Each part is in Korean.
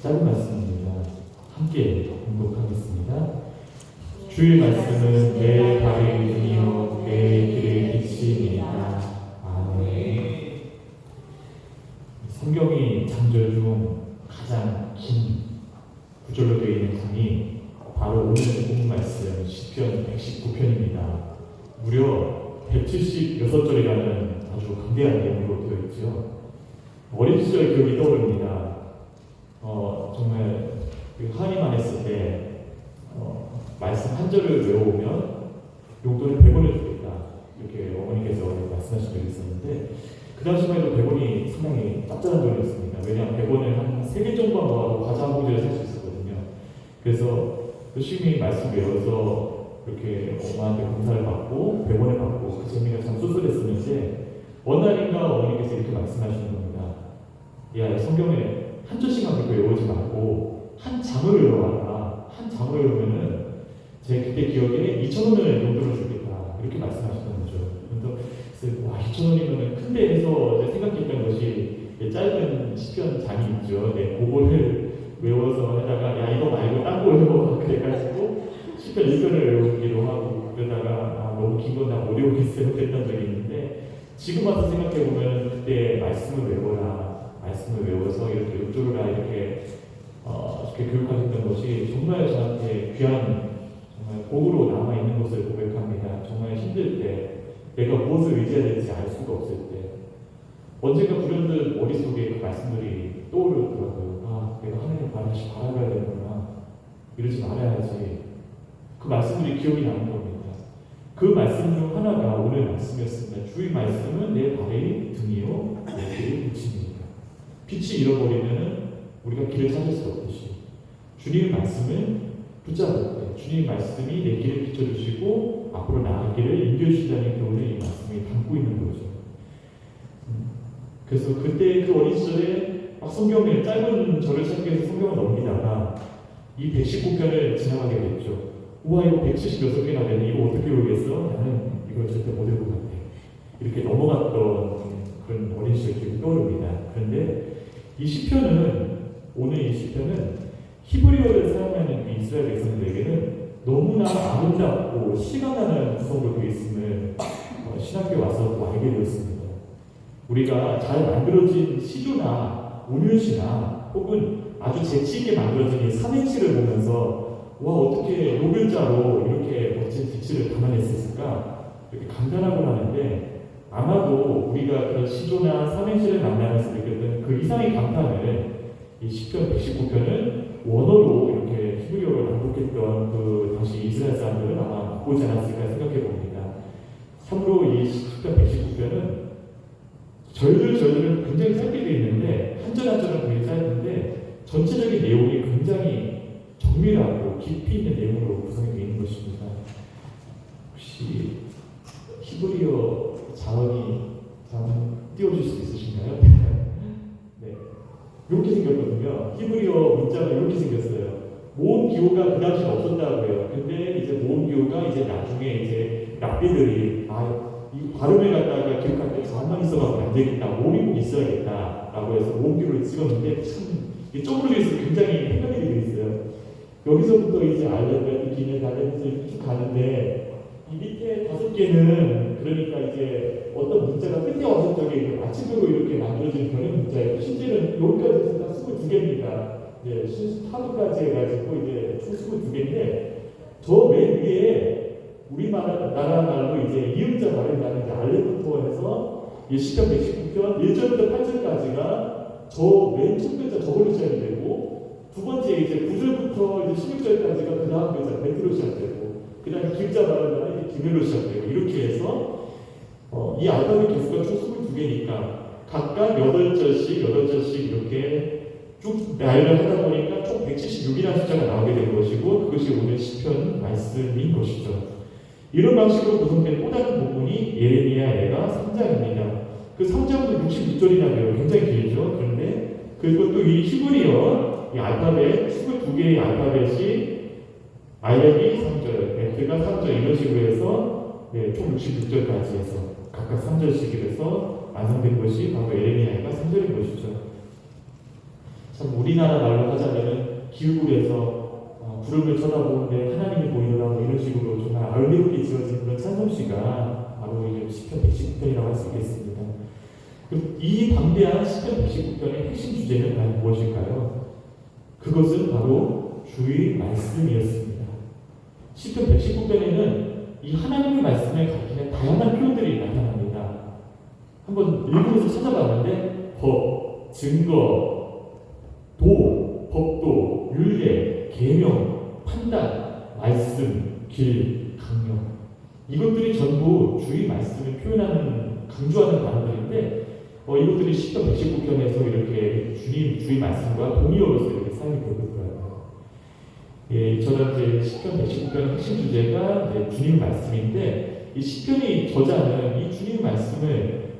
짧은 말씀입니다. 함께 공독하겠습니다. 주의 말씀은 내 발의 등이요 내 길의 빛이니이다. 아멘. 성경이 장절 중 가장 긴 구절로 되어 있는 장이 바로 오늘 본 말씀 시편 119편입니다. 무려 176절이라는 아주 강대한 내용으로 되어 있죠. 어린 시절 기억이 떠오릅니다. 정말 하나님 안 했을 때 말씀 한 절을 외워오면 용돈을 100원을 주겠다, 이렇게 어머니께서 말씀하신 적이 있었는데, 그 당시만 해도 100원이 상당히 짭짤한 돈이었습니다. 왜냐하면 100원을 한 3개 정도만 모아도 과자 한 봉지를 살 수 있었거든요. 그래서 열심히 말씀 외워서 이렇게 엄마한테 감사를 받고 100원을 받고, 그 재미가 참 쏠쏠했었는데, 어느 날인가 어머니께서 이렇게 말씀하시는 겁니다. 야, 성경에 한 절씩만 그렇게 외우지 말고 한 장을 외워라. 한 장을 외우면은 제 그때 기억에 2,000원을 용돈을 주겠다, 이렇게 말씀하셨던 거죠. 그래서 와, 2,000원이면 큰데 해서 생각했던 것이 짧은 시편 장이 있죠. 그거를 외워서 하다가 야, 이거 말고 딴 거 외워, 그래가지고 시편 1편을 외우기로 하고, 그러다가 너무 긴 건 나 못 외우겠어요 그랬던 적이 있는데, 지금 와서 생각해보면 그때 말씀을 외워라, 말씀을 외워서 이렇게 욕조르라, 이렇게 교육하셨던 것이 정말 저한테 귀한, 정말 복으로 남아있는 것을 고백합니다. 정말 힘들 때, 내가 무엇을 의지해야 될지 알 수가 없을 때, 언젠가 불현듯 머릿속에 그 말씀들이 떠오르더라고요. 아, 내가 하나님 반드시 바라봐야 되는구나, 이러지 말아야지. 그 말씀들이 기억이 나는 겁니다. 그 말씀 중 하나가 오늘 말씀이었습니다. 주의 말씀은 내 발의 등이요 내 길의 빛입니다. 빛이 잃어버리면 우리가 길을 찾을 수 없듯이, 주님의 말씀을 붙잡을 때 주님의 말씀이 내 길을 비춰주시고 앞으로 나아가기를 인도해주시다는 교훈을 이 말씀이 담고 있는 거죠. 그래서 그때 그 어린 시절에 성경을, 짧은 절을 찾기 위해서 성경을 넘기다가 이 119편을 지나가게 됐죠. 우와, 이거 176개나 되네, 이거 어떻게 외우겠어? 나는 이걸 절대 못 외울 것 같아, 이렇게 넘어갔던 그런 어린 시절 기억이 떠오릅니다. 그런데 이 시편은, 오늘 이 시편은 히브리어를 사용하는 이스라엘 백성들에게는 너무나 아름답고 시가 나는 구성으로 되어 있음을 신학교에 와서 또 알게 되었습니다. 우리가 잘 만들어진 시조나 운율시나 혹은 아주 재치있게 만들어진 이 삼행시를 보면서 와, 어떻게 요 글자로 이렇게 멋진 빛을 담아냈을까, 이렇게 감탄하곤 하는데, 아마도 우리가 그런 시조나 삼행시를 만나면서 느꼈던 그 이상의 감탄을 이 시편 119편은 원어로 이렇게 히브리어로 낭독했던 그 당시 이스라엘 사람들은 아마 보지 않았을까 생각해 봅니다. 참으로 이 시편 119편은 절들은 굉장히 짧게 되어 있는데, 한 절 한 절은 굉장히 짧은데 전체적인 내용이 굉장히 정밀하고 깊이 있는 내용으로 구성이 되어 있는 것입니다. 혹시 히브리어 자언이 띄워줄 수 있으신가요? 네, 이렇게 생겼거든요. 히브리어 문자가 이렇게 생겼어요. 모음 기호가 그 당시에 없었다고요. 근데 이제 모음 기호가 이제 나중에 이제 랍비들이 이 발음을 갖다가 기억할 때 가만히 있어가지고 안 되겠다, 모음이 꼭 있어야겠다라고 해서 모음 기호를 찍었는데, 참 이게 점으로 되어 있어서 굉장히 헷갈리게 되어 있어요. 여기서부터 이제 알레벨, 기네, 다레면서 이렇게 가는데, 이 밑에 5개는 그러니까 이제 어떤 문자가 끝에 와서 저기 마침표로 이렇게 만들어진 변형 문자예요. 실제는 여기까지 해서 다 22개입니다. 네, 하도까지 해가지고 이제 총 22개인데, 저 맨 위에 우리나라 말로 이제 이음자 발음이라는 이제 알레부터 해서 이 시편 119편 1절부터 8절까지가 저 맨 첫 글자 저걸로 시작이 되고, 두 번째 이제 9절부터 이제 16절까지가 그 다음 글자 멘트로 시작되고, 그 다음에 길자 발음이 이제 기멜로 시작되고, 이렇게 해서 이 알파벳 개수가 총 22개니까 각각 8절씩 이렇게 쭉 나열을 하다 보니까 총 176이라는 숫자가 나오게 된 것이고, 그것이 오늘 시편 말씀인 것이죠. 이런 방식으로 구성된 또 다른 부분이 예레미야가 3장입니다. 그 3장도 66절이나 돼요. 굉장히 길죠. 그런데 그것도 이 히브리어, 이 알파벳, 22개의 알파벳이 아이렉이 3절, 베트가 3절, 이런 식으로 해서 총 66절까지 해서 각각 3절씩 해서 완성된 것이 바로 예레미야가 3절인 것이죠. 참 우리나라 말로 하자면 기울굴에서 구름을 쳐다보는데 하나님이 보이더라 뭐 이런 식으로 정말 아름답게 지어진 그런 찬송시가 바로 이 시편 119편이라고 할 수 있겠습니다. 이 방대한 시편 119편의 핵심 주제는 과연 무엇일까요? 그것은 바로 주의 말씀이었습니다. 시편 119편에는 이 하나님의 말씀을 가리키는 다양한 표현들이 나타납니다. 한번 읽으면서 찾아봤는데 법, 증거, 도, 법도, 율례, 계명, 판단, 말씀, 길, 강령, 이것들이 전부 주의 말씀을 표현하는, 강조하는 단어들인데 이것들이 시편 119편에서 이렇게 주의 말씀과 동의어로서 이렇게 사용이 되고 있더라고요. 저는 이제 시편 119편의 핵심 주제가 주님 말씀인데, 이 시편의 저자는 이 주님 말씀을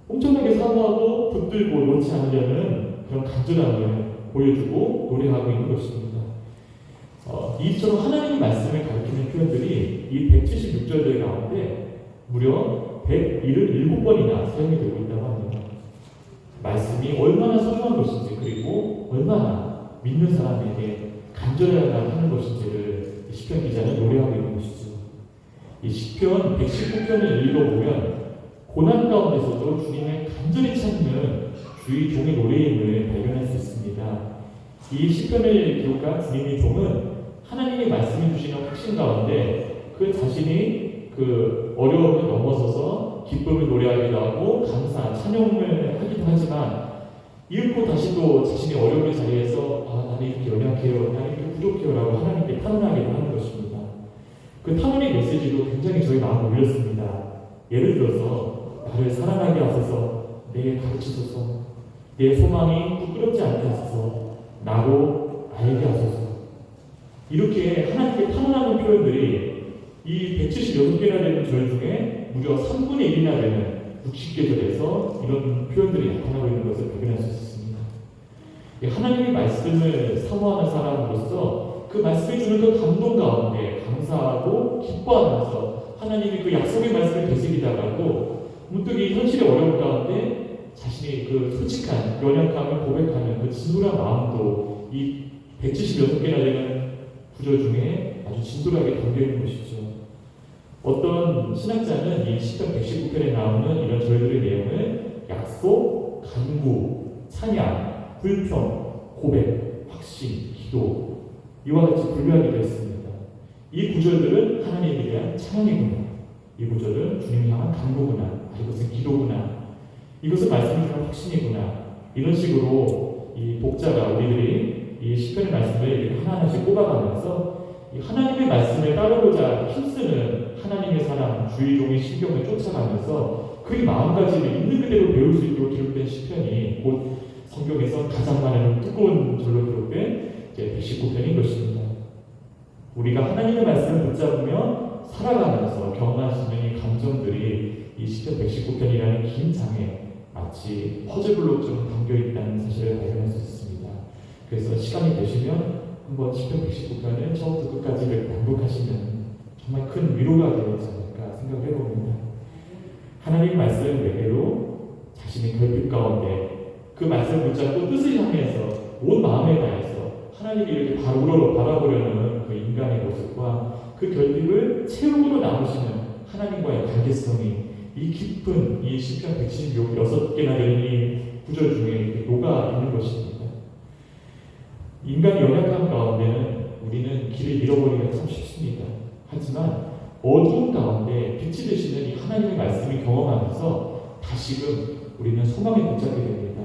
엄청나게 사모하고 붙들고 놓지 않으려는 그런 간절함을 보여주고 노래하고 있는 것입니다. 이처럼 하나님의 말씀을 가리키는 표현들이 이 176절들 가운데 무려 177번이나 사용이 되고 있다고 합니다. 말씀이 얼마나 소중한 것인지, 그리고 얼마나 믿는 사람에게 간절해야 하는 것인지를 시편 기자는 노래하고 있는 것이죠. 이 시편 119편을 읽어보면 고난 가운데서도 주님의 간절히 찾는 주의 종의 노래임을 발견할 수 있습니다. 이 시편을 기록한 주님의 종은 하나님의 말씀해 주시는 확신 가운데 그 자신이 그 어려움을 넘어서서 기쁨을 노래하기도 하고 감사, 찬양을 하기도 하지만 잃고 다시 또 자신의 어려움의 자리에서 나는 이렇게 연약해요, 나는 이렇게 부족해요 라고 하나님께 탄원하기도 하는 것입니다. 그 탄원의 메시지도 굉장히 저희 마음을 울렸습니다. 예를 들어서 나를 사랑하게 하소서, 내게 가르치소서, 내 소망이 부끄럽지 않게 하소서, 나로 알게 하소서. 이렇게 하나님께 탄원하는 표현들이 이 176개나 되는 절 중에 무려 3분의 1이나 되는 60계절에서 이런 표현들이 나타나고 있는 것을 발견할 수 있습니다. 하나님의 말씀을 사모하는 사람으로서 그 말씀이 주는 그 감동 가운데 감사하고 기뻐하면서 하나님이 그 약속의 말씀을 되새기다가도 문득 이 현실의 어려움 가운데 자신이 그 솔직한 연약함을 고백하는 그 진솔한 마음도 이 176개나 되는 구절 중에 아주 진솔하게 담겨있는 것이죠. 어떤 신학자는 이 시편 119편에 나오는 이런 절들의 내용을 약속, 간구, 찬양, 불평, 고백, 확신, 기도, 이와 같이 분류하기도 했습니다. 이 구절들은 하나님에 대한 찬양이구나, 이 구절은 주님을 향한 간구구나, 이것은 기도구나, 이것은 말씀을 주는 확신이구나, 이런 식으로 이 독자가 우리들이 이 시편의 말씀을 이렇게 하나하나씩 꼽아가면서 이 하나님의 말씀을 따르고자 힘쓰는 하나님의 사람, 주의 종의 신경을 쫓아가면서 그의 마음가짐을 있는 그대로 배울 수 있도록 기록된 시편이 곧 성경에서 가장 많은 두꺼운 절로 기록된 119편인 것입니다. 우리가 하나님의 말씀을 붙잡으며 살아가면서 경험할 수 있는 이 감정들이 이 시편 119편이라는 긴 장에 마치 퍼즐블록처럼 담겨있다는 사실을 발견할 수 있습니다. 그래서 시간이 되시면 한번 시편 119편을 처음부터 끝까지 반복하시면 정말 큰 위로가 되지 않을까 생각을 해봅니다. 하나님 말씀 외에도 자신의 결핍 가운데 그 말씀을 붙잡고 뜻을 향해서 온 마음에 다해서 하나님이 이렇게 바라보려는 그 인간의 모습과 그 결핍을 채우고 남으시는 하나님과의 관계성이 이 깊은 이 시편 116개나 되는 이 구절 중에 녹아 있는 것입니다. 인간의 연약함 가운데는 우리는 길을 잃어버리기가 참 쉽습니다. 하지만 어두운 가운데 빛이 되시는 이 하나님의 말씀을 경험하면서 다시금 우리는 소망에 붙잡게 됩니다.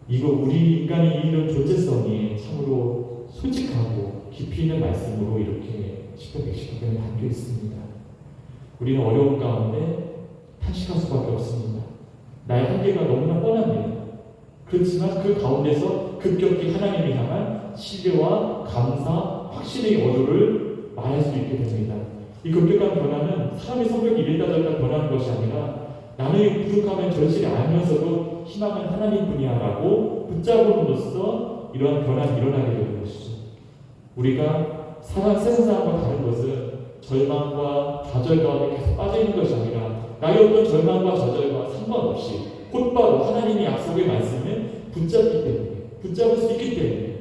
이거 우리 인간의 이런 존재성이 참으로 솔직하고 깊이 있는 말씀으로 이렇게 시편 119편에 담겨 있습니다. 우리는 어려움 가운데 탄식할 수밖에 없습니다. 나의 한계가 너무나 뻔합니다. 그렇지만 그 가운데서 급격히 하나님을 향한 신뢰와 감사, 확신의 어조를 말할 수 있게 됩니다. 이 급격한 변화는 사람의 성격이 이랬다 저랬다 변하는 것이 아니라 나의 부족함을 절실히 알면서도 희망은 하나님뿐이야 라고 붙잡음으로써 이러한 변화가 일어나게 되는 것이죠. 우리가 세상 사람과 다른 것은 절망과 좌절 가운데 계속 빠져있는 것이 아니라 나의 어떤 절망과 좌절과 상관없이 곧바로 하나님의 약속의 말씀을 붙잡기 때문에 붙잡을 수 있기 때문에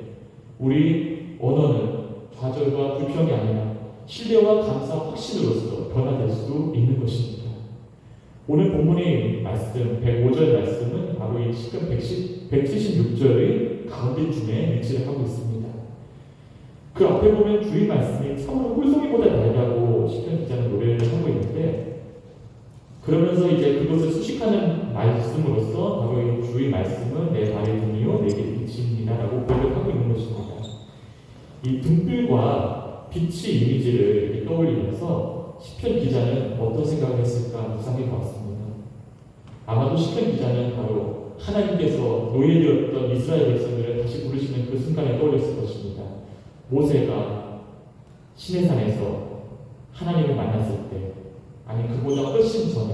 우리 언어는 좌절과 불평이 아니라 신뢰와 감사, 확신으로서 변화될 수 있는 것입니다. 오늘 본문의 말씀, 105절 말씀은 바로 이 시편 176절의 가운데쯤에 위치를 하고 있습니다. 그 앞에 보면 주의 말씀이 참으로 꿀송이보다 달다고 시편 기자는 노래를 하고 있는데, 그러면서 이제 그것을 수식하는 말씀으로써 바로 이 주의 말씀은 내 발의 등이요 내게 빛입니다 라고 고백하고 있는 것입니다. 이 등불과 빛의 이미지를 이렇게 떠올리면서 시편 기자는 어떤 생각을 했을까 묵상해 보았습니다. 아마도 시편 기자는 바로 하나님께서 노예되었던 이스라엘 백성들을 다시 부르시는 그 순간에 떠올렸을 것입니다. 모세가 시내산에서 하나님을 만났을 때, 아니 그보다 훨씬 전에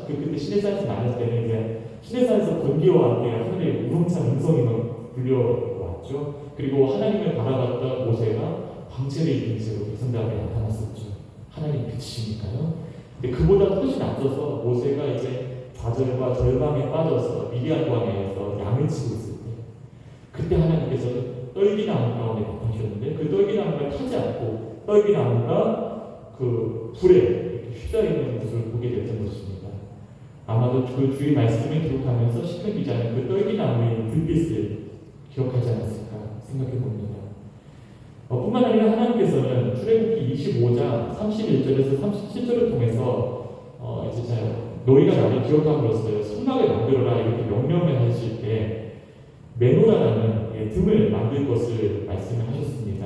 그때 시내산에서 만났을 때는 이제 시내산에서 번개와 함께 하늘의 우렁찬 음성이 들려왔죠. 그리고 하나님을 바라봤던 모세가 광채를 입은 채로 백성들 앞에 나타났었죠. 하나님 빛이시니까요. 근데 그보다 훨씬 앞서서 모세가 이제 좌절과 절망에 빠져서 미디안 광야에서 양을 치고 있을 때, 그때 하나님께서 떨기나무 가운데 나타나셨는데 그 떨기나무가 타지 않고 떨기나무가 그 불에 휩싸이는 모습을 보게 됐던 것입니다. 아마도 그 주의 말씀을 기록하면서 시편 기자는 그 떨기나무의 불빛을 기억하지 않았을까 생각해 봅니다. 뿐만 아니라 하나님께서는 출애굽기 25장 31절에서 37절을 통해서 이제 너희가 나를 기억함으로써 성막을 만들어라 이렇게 명령을 하실 때 메노라라는 등을 만들 것을 말씀을 하셨습니다.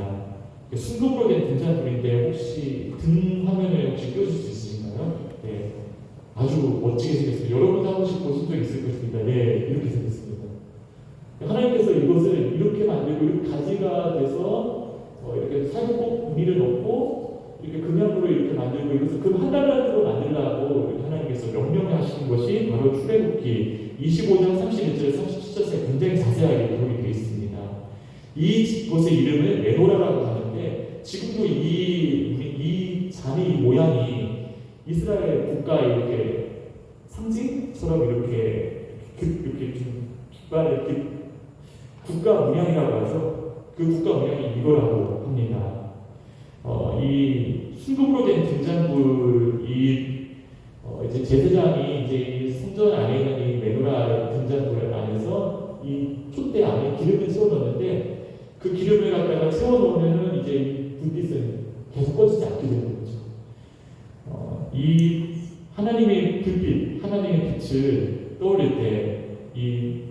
순금으로 된 등잔불인데 혹시 등 화면을 혹시 띄워줄 수 있으신가요? 네, 아주 멋지게 생겼습니다. 여러분도 한 번씩 보신 적 있을 것입니다. 네, 이렇게 생겼습니다. 하나님께서 이것을 이렇게 만들고 이렇게 가지가 돼서 이렇게 살고 미를 넣고 이렇게 금양으로 이렇게 만들고 이것을 금 한 달란트로 만들라고 하나님께서 명령하시는 것이 바로 출애굽기 25장 31절 37절에 굉장히 자세하게 기록이 되어 있습니다. 이것의 이름을 메노라라고 하는데, 지금도 이 잔이 모양이 이스라엘 국가의 이렇게 상징처럼 이렇게 좀 국가 문양이라고 하죠. 그 국가 문양이 이거라고 합니다. 이 순금으로 된 등잔불이 이제 제사장이 이제 이 성전 안에 있는 이 메노라 등잔불 안에서 이 촛대 안에 기름을 세워 넣는데, 그 기름을 갖다가 세워 놓으면은 이제 이 불빛은 계속 꺼지지 않게 되는 거죠. 이 하나님의 불빛, 하나님의 빛을 떠올릴 때 이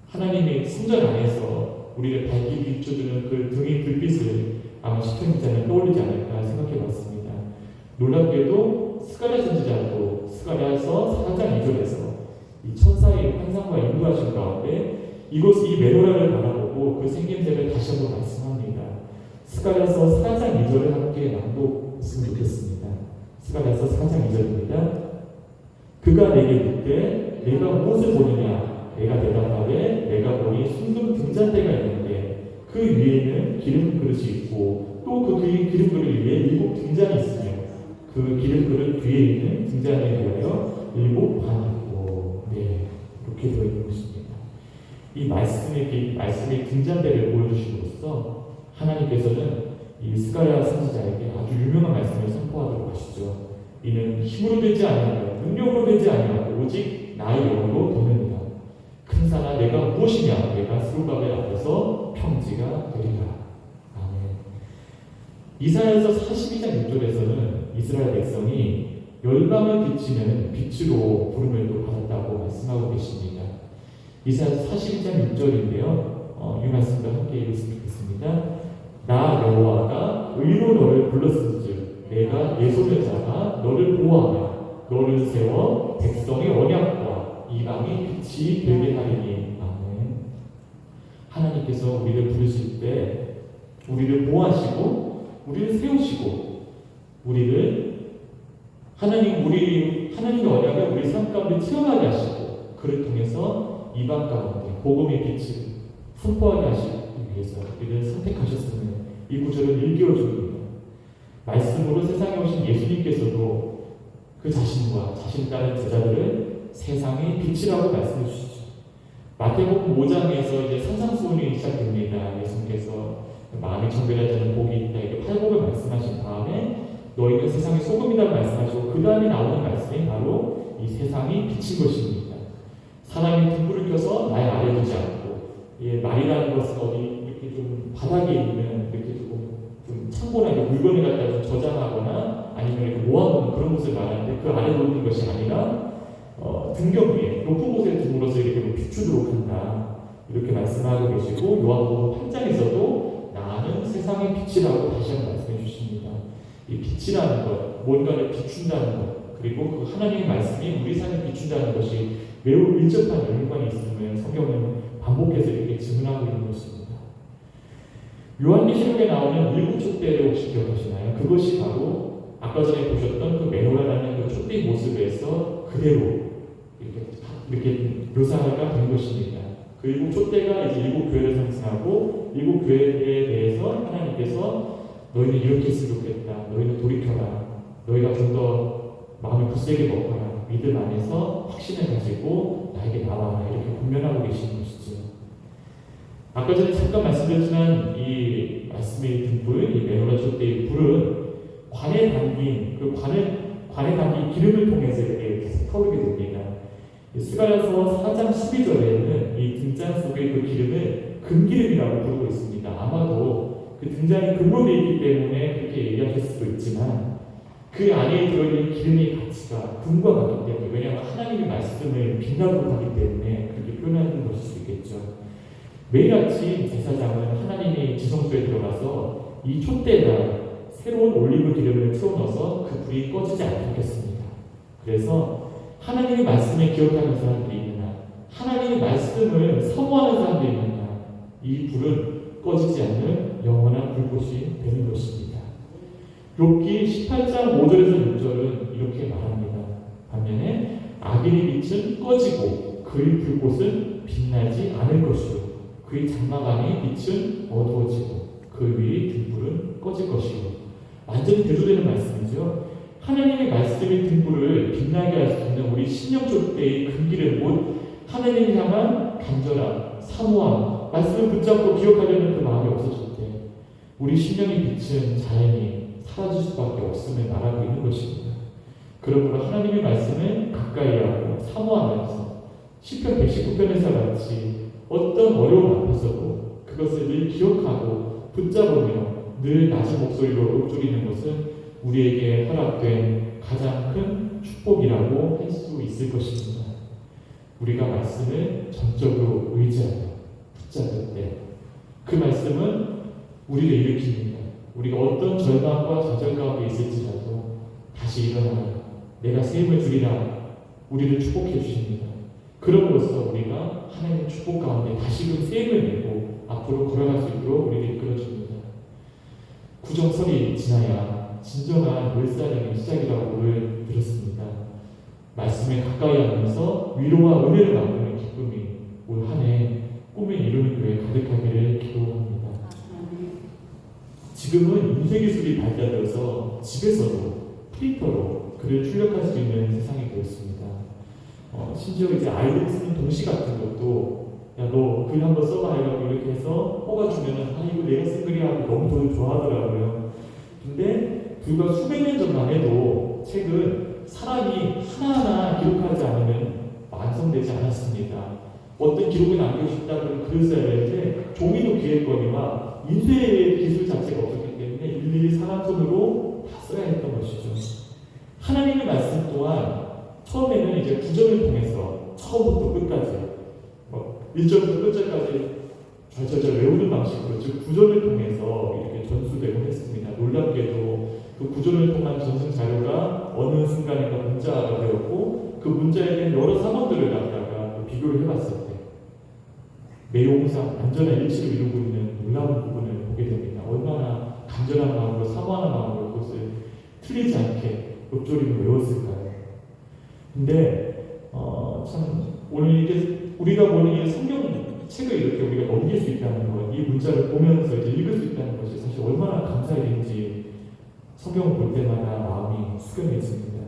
하나님의 성전 안에서 우리를 밝게 비춰주는 그 등의 불빛을 아마 시편 기자는 떠올리지 않을까 생각해 봤습니다. 놀랍게도 스가랴 선지자도 스가랴서 4장 2절에서 이 천사의 환상과 인도하신 가운데 이 메노라를 바라보고 그 생김새를 다시 한번 말씀합니다. 스가랴서 4장 2절을 함께 낭독했으면 좋겠습니다. 스가랴서 4장 2절입니다. 그가 내게 묻되 내가 무엇을 보느냐? 내가 대답하되 내가 보니 순금 등잔대가 있는데 그 위에는 기름 그릇이 있고 또 그 기름 그릇 위에 7 등잔이 있으며 그 기름 그릇 뒤에 있는 등잔에 대하여 7 반이 있고, 네, 이렇게 되어 있는 것입니다. 이 말씀의 등잔대를 보여주심으로써 하나님께서는 이 스가랴 선지자에게 아주 유명한 말씀을 선포하도록 하시죠. 이는 힘으로 되지 아니하며 능력으로 되지 아니하고 오직 나의 영으로 되느니라. 큰 산아 내가 무엇이냐? 내가 스룹바벨 앞에서 평지가 되리라. 아멘. 이사야서 42장 6절에서는 이스라엘 백성이 열방을 비치는 빛으로 부름을 또 받았다고 말씀하고 계십니다. 이사야서 42장 6절인데요. 이 말씀도 함께 읽었으면 좋겠습니다. 나 여호와가 의로 너를 불렀은즉 내가 내 손을 잡아 너를 보호하며 너를 세워 백성의 언약과 이방의 빛이 되게 하리니. 아멘. 하나님께서 우리를 부르실 때 우리를 보호하시고 우리를 세우시고 하나님의 언약을 우리 삶 가운데 체험하게 하시고 그를 통해서 이방 가운데 복음의 빛을 선포하게 하시기 위해서 우리를 선택하셨으면 이 구절을 일깨워 줍니다. 말씀으로 세상에 오신 예수님께서도 그 자신과 자신 따른 제자들을 세상의 빛이라고 말씀해 주시죠. 마태복음 5장에서 이제 산상수훈이 시작됩니다. 예수님께서 마음이 정결하자는 복이 있다 이렇게 팔복을 말씀하신 다음에 너희는 세상의 소금이라고 말씀하시고 그 다음에 나오는 말씀이 바로 이 세상이 비친 것입니다. 사람이 등불을 켜서 나의 아래 두지 않고, 말이라는 것은 어디 이렇게 좀 바닥에 있는 이렇게 좀 창고나 물건을 갖다 좀 저장하거나 아니면 이렇게 모아놓는 그런 곳을 말하는데 그 아래 놓는 것이 아니라 등경 위에 높은 곳에 둠으로써 이렇게 비추도록 한다 이렇게 말씀하고 계시고, 요한복음 8장에서도 나는 세상의 빛이라고 다시 한번 말씀해 주십니다. 이 빛이라는 것, 뭔가를 비춘다는 것, 그리고 그 하나님의 말씀이 우리 삶에 비춘다는 것이 매우 밀접한 연관이 있음을 성경은 반복해서 이렇게 증언하고 있는 것입니다. 요한계시록에 나오는 일곱 촛대를 혹시 기억하시나요? 그것이 바로 아까 전에 보셨던 그 메노라라는 그 촛대의 모습에서 그대로 이렇게 묘사가 된 것입니다. 그 일곱 촛대가 이제 일곱 교회를 상징하고, 일곱 교회에 대해서 하나님께서 너희는 이렇게 했으면 좋겠다. 너희는 돌이켜라. 너희가 좀 더 마음을 굳세게 먹어라. 믿음 안에서 확신을 가지고 나에게 나와라. 이렇게 권면하고 계시는 것이죠. 아까 전에 잠깐 말씀드렸지만 이 말씀의 등불, 이 메노라 촛대의 불은 관에 담긴 관에 담긴 기름을 통해서 이렇게 타오르게 됩니다. 스가랴서 4장 12절에는 이 등잔 속의 그 기름을 금기름이라고 부르고 있습니다. 아마도 그 등잔이 금으로 되어 있기 때문에 그렇게 얘기하실 수도 있지만 그 안에 들어있는 기름의 가치가 금과 같기 때문에, 왜냐하면 하나님의 말씀을 빛나고 가기 때문에 그렇게 표현하는 것일 수 있겠죠. 매일 아침 제사장은 하나님의 지성소에 들어가서 이 촛대에다 새로운 올리브 기름을 채워 넣어서 그 불이 꺼지지 않도록 했습니다. 그래서 하나님의 말씀을 기억하는 사람들이 있느냐, 하나님의 말씀을 사모하는 사람들이 있느냐, 이 불은 꺼지지 않는 영원한 불꽃이 되는 것입니다. 욥기 18장 5절에서 6절은 이렇게 말합니다. 반면에 악인의 빛은 꺼지고 그의 불꽃은 빛나지 않을 것이요, 그의 장막 안의 빛은 어두워지고 그 위의 등불은 꺼질 것이요. 완전히 대조되는 말씀이죠. 하나님의 말씀의 등불을 빛나게 할 수 있는 우리 신령족대의 금기를 곧 하나님을 향한 간절함, 사모함, 말씀을 붙잡고 기억하려는 그 마음이 없어질 때 우리 신령의 빛은 자연히 사라질 수밖에 없음을 말하고 있는 것입니다. 그러므로 하나님의 말씀을 가까이 하고 사모하면서 시편 119편에서 같이 어떤 어려움 앞에서도 그것을 늘 기억하고 붙잡으며 늘 낮은 목소리로 읊조리는 것은 우리에게 허락된 가장 큰 축복이라고 할 수 있을 것입니다. 우리가 말씀을 전적으로 의지하며 붙잡을 때 그 말씀은 우리를 일으킵니다. 우리가 어떤 절망과 좌절 가운데 있을지라도 다시 일어나라, 내가 세임을 주리라, 우리를 축복해 주십니다. 그럼으로써 우리가 하나님의 축복 가운데 다시금 세임을 내고 앞으로 걸어갈 수 있도록 우리를 이끌어줍니다. 구정설이 지나야 진정한 월사령의 시작이라고 들었습니다. 말씀에 가까이 하면서 위로와 은혜를 나누는 기쁨이 올 한 해 꿈을 이루는 교회 가득하기를 기도합니다. 지금은 인쇄기술이 발달되어서 집에서도 프린터로 글을 출력할 수 있는 세상이 되었습니다. 심지어 이제 아이들이 쓰는 동시 같은 것도 야, 너 글 한번 써봐 이렇게 해서 뽑아주면은 이거 내가 쓴 글이야 하고 너무 좋아하더라고요. 근데 불과 수백 년 전만 해도 책은 사람이 하나하나 기록하지 않으면 완성되지 않았습니다. 어떤 기록을 남기고 싶다 그러면 글을 써야 되는데 종이도 기획거니와 인쇄 기술 자체가 없었기 때문에 일일이 사람 손으로 다 써야 했던 것이죠. 하나님의 말씀 또한 처음에는 이제 구절을 통해서 처음부터 끝까지 1절부터 끝절까지 절절절 외우는 방식으로, 즉 구절을 통해서 이렇게 전수되고 했습니다. 놀랍게도 그 구절을 통한 전승 자료가 어느 순간인가 문자가 되었고 그 문자에 대한 여러 사본들을 갖다가 비교를 해봤을 때 내용상 완전한 일치를 이루고 있는 놀라운 부분을 보게 됩니다. 얼마나 간절한 마음으로 사모하는 마음으로 그것을 틀리지 않게 읊조리며 외웠을까요? 근데 참 오늘 이게 우리가 보는 이 성경 책을 이렇게 우리가 넘길 수 있다는 것, 이 문자를 보면서 이제 읽을 수 있다는 것이 사실 얼마나 감사의 일인지 성경을 볼 때마다 마음이 숙연해집니다.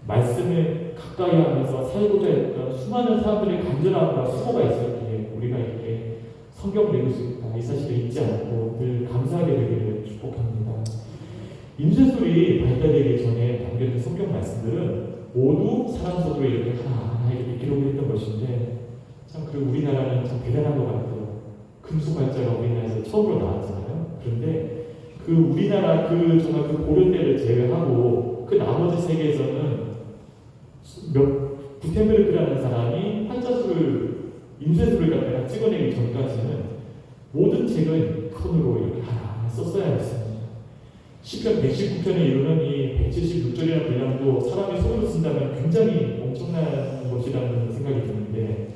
말씀을 가까이 하면서 살고자 했던 수많은 사람들의 간절함과 수고가 있었기에 우리가 이렇게 성경을 읽을 수 있다. 이 사실을 잊지 않고 늘 감사하게 되기를 축복합니다. 임세술이 발달되기 전에 담겨있는 성경 말씀들은 모두 사람서도에 이렇게 하나하나 이렇게 기록했던 것인데 참 그리고 우리나라는 참 대단한 것 같아요. 금수발자가 우리나라에서 처음으로 나왔잖아요. 그런데 그 우리나라 그 정말 그 고려 때를 제외하고 그 나머지 세계에서는 구텐베르크라는 사람이 한자수를 임세수를 갖다가 찍어내기 전까지는 모든 책은 손으로 이렇게 하나 썼어야 했습니다. 시편 119편에 이르는 이 176절이라는 분량도 사람이 손으로 쓴다면 굉장히 엄청난 것이라는 생각이 드는데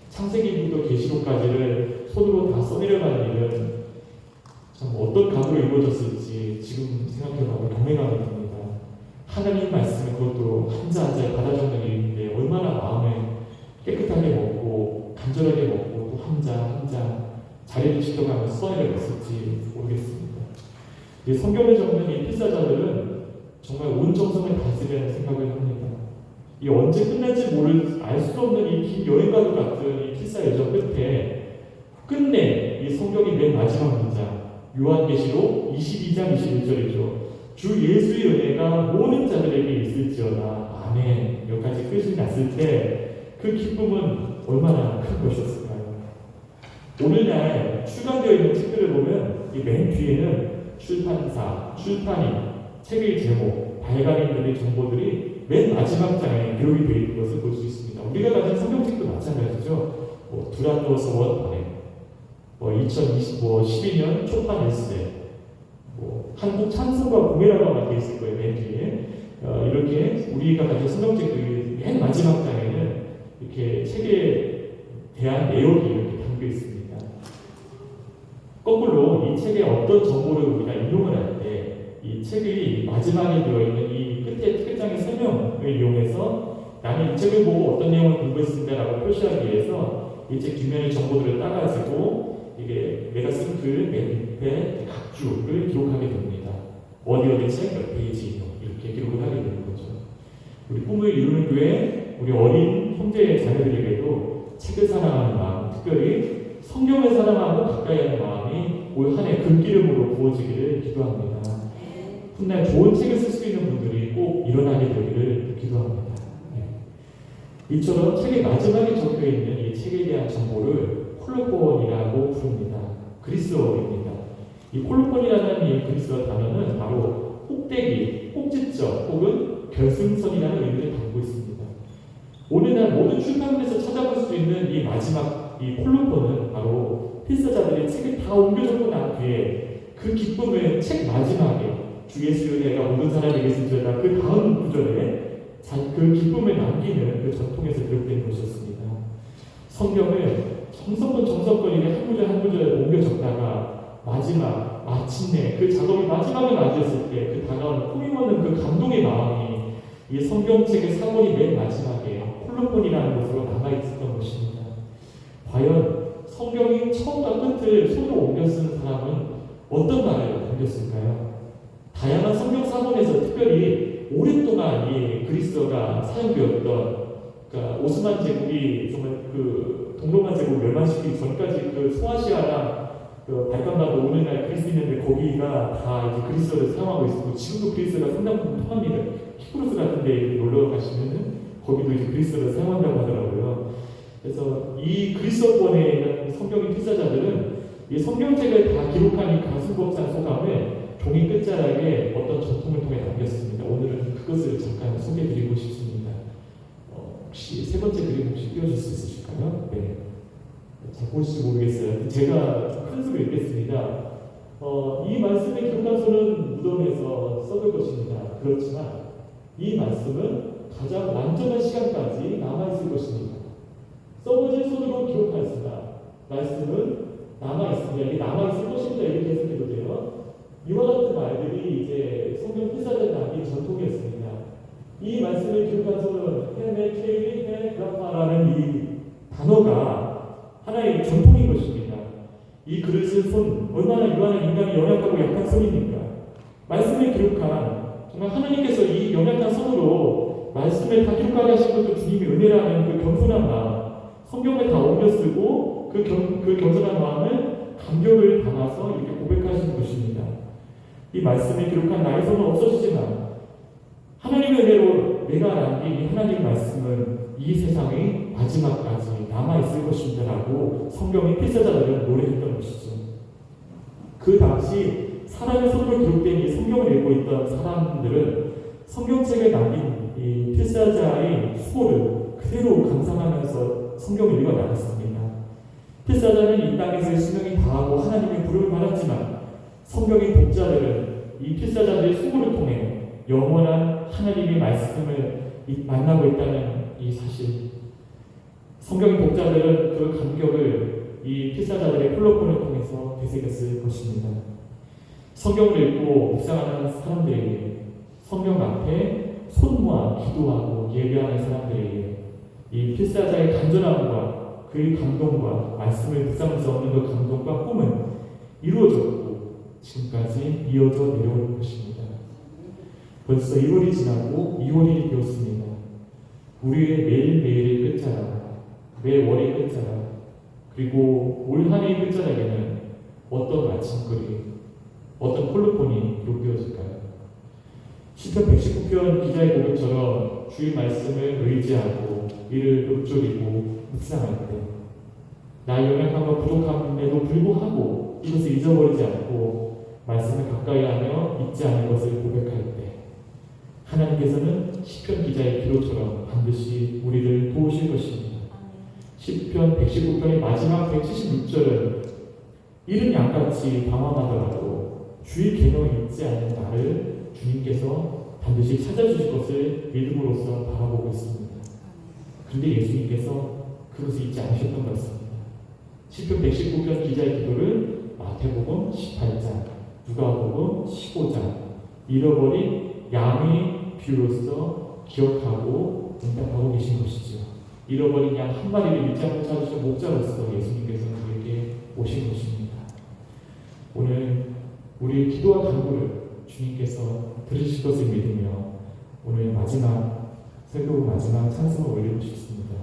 창세기부터 계시록까지를 손으로 다 써내려가는 일은 참 어떤 각오로 이루어졌을지 지금 생각해보면 경외감이 듭니다. 하나님 말씀을 그것도 한자 한자에 받아 적는 일인데 얼마나 마음에 깨끗하게 먹고 간절하게 먹고 또 한자 자리를 지켜가면서 써내려갔을지 모르겠습니다. 이 성경을 적는 이 필사자들은 정말 온 정성을 다쓰려는 생각을 합니다. 이 언제 끝날지 알 수 없는 이 긴 여행과도 같은 이 필사 여정 끝내 이 성경이 맨 마지막 문장 요한계시록 22장 21절이죠. 주 예수의 은혜가 모든 자들에게 있을지어다. 아멘. 여기까지 끝이 났을 때 그 기쁨은 얼마나 큰 것이었을까요? 오늘날 출간되어 있는 책들을 보면 이 맨 뒤에는 출판사, 출판인, 책의 제목, 발간인들의 정보들이 맨 마지막 장에 기록이 되어 있는 것을 볼 수 있습니다. 우리가 가진 성경책도 마찬가지죠. 두란노서 원판에 2012년 초판 에세, 한국 찬송가 공예라고 되어 있을 거예요. 맨 뒤에 이렇게 우리가 가진 성경책들이 맨 마지막 장에는 이렇게 책에 대한 내용이 이렇게 담겨 있습니다. 거꾸로 이 책의 어떤 정보를 우리가 인용을 할 때 이 책의 마지막에 들어있는 이 끝장의 설명을 이용해서 나는 이 책을 보고 어떤 내용을 공부했습니다라고 표시하기 위해서 이 책 뒷면의 정보들을 따가지고 이게 내가 쓴 글 맨 밑에 각 줄을 기록하게 됩니다. 어디 책 몇 페이지 이렇게 기록을 하게 되는 거죠. 우리 꿈을 이루는 교회 우리 어린 형제 자녀들에게도 책을 사랑하는 마음, 특별히 성경을 사랑하고 가까이 하는 마음이 올 한 해 금기름으로 부어지기를 기도합니다. 훗날 좋은 책을 쓸 수 있는 분들이 꼭 일어나게 되기를 기도합니다. 이처럼 책의 마지막에 적혀있는 이 책에 대한 정보를 콜로폰이라고 부릅니다. 그리스어입니다. 이 콜로폰이라는 이 그리스어 단어는 바로 꼭대기, 꼭지점 혹은 결승선이라는 의미를 담고 있습니다. 오늘날 모든 출판물에서 찾아볼 수 있는 이 마지막 이 콜로폰은 바로 필사자들이 책을 다 옮겨줬고 난 뒤에 그 기쁨을 책 마지막에 주 예수의 은혜가 모든 사람에게 있을지어다 그 다음 구절에 그 기쁨을 남기는 그 전통에서 기록된 것이었습니다. 성경을 정성껏 이렇게 한 구절 옮겨 적다가 마침내 그 작업이 마지막을 맞이했을 때 그 다가오는 품위없는 그 감동의 마음이 이 성경책의 사본이 맨 마지막에 콜로폰이라는 것으로 남아있었던 것입니다. 과연 성경이 처음과 끝을 손으로 옮겨 쓰는 사람은 어떤 말을 남겼을까요? 다양한 성경 사본에서 특별히 오랫동안 이 그리스어가 사용되었던 그러니까 오스만 제국이 정말 그 동로만 제국 멸망시키기 전까지 그 소아시아랑 그 발칸반도 오늘날 그리스 있는데 거기가 다 이제 그리스어를 사용하고 있고 지금도 그리스어가 상당 부분 통합니다. 히브리서 같은데 놀러 가시면은 거기도 이제 그리스어를 사용한다고 하더라고요. 그래서 이 그리스어권에 있는 성경의 필사자들은 이 성경책을 다 기록한 이 가슴 벅찬 소감을 종이 끝자락에 어떤 전통을 통해 남겼습니다. 오늘은 그것을 잠깐 소개해드리고 싶습니다. 혹시 세 번째 그림 혹시 띄워줄 수 있으실까요? 네. 잘 보실지 모르겠어요. 제가 큰 수로 읽겠습니다. 이 말씀의 기록한 손은 무덤에서 썩을 것입니다. 그렇지만 이 말씀은 가장 완전한 시간까지 남아있을 것입니다. 썩어진 손으로 기록하였으나 말씀은 남아있습니다. 이게 남아있을 것입니다. 이렇게 해석해도 돼요. 이와 같은 말들이 이제 성경 필사자에 남긴 전통이었습니다. 이 말씀을 기록한 손은 헤메케이헤그라파라는 이 단어가 하나의 전통인 것입니다. 이 글을 쓴 손, 얼마나 유한한 인간이 연약하고 약한 손입니까? 말씀을 기록한 정말 하나님께서 이 연약한 손으로 말씀에 다 기록하게 하신 것도 주님의 은혜라는 그 겸손한 마음, 성경에 다 옮겨 쓰고 그 겸손한 마음을 감격을 담아서 이렇게 고백하시는 것입니다. 이 말씀에 기록한 나의 손은 없어지지만 하나님의 은혜로 내가 남긴 이 하나님의 말씀은 이 세상의 마지막까지 남아있을 것입니다라고 성경의 필사자들은 노래했던 것이죠. 그 당시 사람의 손으로 기록된 이 성경을 읽고 있던 사람들은 성경책에 남긴 이 필사자의 수고를 그대로 감상하면서 성경을 읽어 나갔습니다. 필사자는 이 땅에서의 수명이 다하고 하나님의 부름을 받았지만 성경의 독자들은 이 필사자들의 수고를 통해 영원한 하나님의 말씀을 만나고 있다는 이 사실, 성경의 독자들은 그 감격을 이 필사자들의 폴로폰을 통해서 되새겼을 것입니다. 성경을 읽고 묵상하는 사람들에게, 성경 앞에 손모아 기도하고 예배하는 사람들에게 이 필사자의 간절함과 그의 감동과 말씀을 묵상하면서 얻는 그 감동과 꿈은 이루어졌고 지금까지 이어져 내려올 것입니다. 벌써 1월이 지나고 2월이 되었습니다. 우리의 매일매일의 끝자락, 매 월의 끝자락, 그리고 올 한 해의 끝자락에는 어떤 마침글이, 어떤 폴로폰이 기록되어질까요? 시편 119편 기자의 고백처럼 주의 말씀을 의지하고 이를 읊조리고 묵상할 때 나의 연약함과 부족함에도 불구하고 이것을 잊어버리지 않고 말씀을 가까이 하며 잊지 않는 것을 고백할 때 하나님께서는 시편 기자의 기도처럼 반드시 우리를 도우실 것입니다. 시편 119편의 마지막 176절은 이른 양같이 방황하더라도 주의 계명을 잊지 않는 나를 주님께서 반드시 찾아주실 것을 믿음으로써 바라보고 있습니다. 그런데 예수님께서 그것을 잊지 않으셨던 것 같습니다. 시편 119편 기자의 기도를 마태복음 18장, 누가복음 15장 잃어버린 양의 비유로서 기억하고 응답하고 계신 것이죠. 잃어버린 양 한 마리를 잊지 않고 찾으신 목자로서 예수님께서는 우리에게 오신 것입니다. 오늘 우리의 기도와 간구를 주님께서 들으실 것을 믿으며 오늘 마지막 설교 마지막 찬송을 올리고 싶습니다.